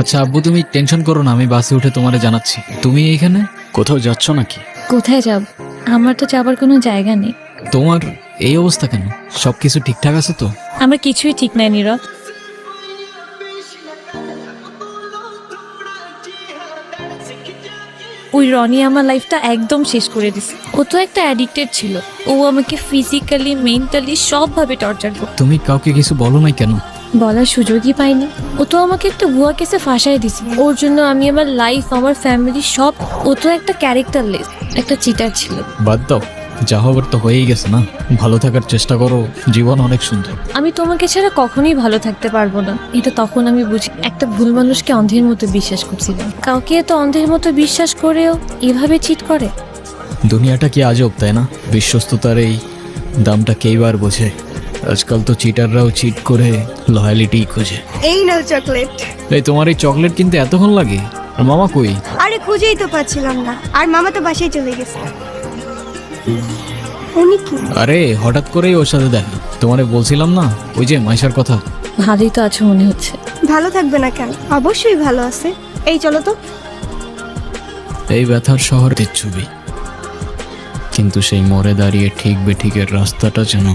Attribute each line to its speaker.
Speaker 1: আচ্ছা আব্বু, তুমি টেনশন করো না, আমি বাসে উঠে তোমারে জানাচ্ছি। তুমি এইখানে কোথাও যাচ্ছ নাকি?
Speaker 2: কোথায় যাব? আমার তো যাবার কোনো জায়গা নেই।
Speaker 1: তোমার এই অবস্থা কেন? সবকিছু ঠিকঠাক আছে তো?
Speaker 2: আমার কিছুই ঠিক নাই নীরব। ওই রনি আমার লাইফটা একদম শেষ করে দিছে। ও তো একটা অ্যাডিক্টেড ছিল। ও আমাকে ফিজিক্যালি মেন্টালি সবভাবে টর্চার করত।
Speaker 1: তুমি কাউকে কিছু বলো নাই কেন?
Speaker 2: বলার সুযোগই পাইনি। ও তো আমাকে একটা ভুয়া কেসে ফাঁসাই দিছে। ওর জন্য আমি আমার লাইফ, আমার ফ্যামিলি সব। ও তো একটা ক্যারেক্টারলেস, একটা চিটার ছিল।
Speaker 1: বাদ দাও, যা হবার তো হয়েই গেছে না। ভালো থাকার চেষ্টা করো, জীবন অনেক সুন্দর।
Speaker 2: আমি তোমাকে ছাড়া কখনোই ভালো থাকতে পারবো না, এটা তখন আমি বুঝি। একটা ভুল মানুষকে অন্ধের মতো বিশ্বাস করছিলাম। কাউকে এত অন্ধের মতো বিশ্বাস করেও এভাবে চিট করে।
Speaker 1: দুনিয়াটা কি আজব, তাই না? বিশ্বস্ততার এই দামটা কেইবার বোঝে। আজকাল তো চিটাররাও চিট করে লয়ালিটি খোঁজে।
Speaker 3: এই নাও চকলেট।
Speaker 1: এই তোমার এই চকলেট কিনতে এতক্ষণ লাগে? আর মামা কই?
Speaker 3: আরে খুঁজেই তো পাচ্ছিলাম না, আর মামা তো বাসায় চলে গেছে। উনি কি?
Speaker 1: আরে হঠাৎ করেই ওর সাথে দেখা। তোমারে বলছিলাম না ওই যে মাইশার কথা।
Speaker 2: ভালোই তো আছো মনে হচ্ছে।
Speaker 3: ভালো থাকবে না কেন? অবশ্যই ভালো আছে। এই চলো তো।
Speaker 1: এই ব্যথার শহরের ছবি, কিন্তু সেই মোড়ে দাঁড়িয়ে ঠিক বেঠিকের রাস্তাটা যেন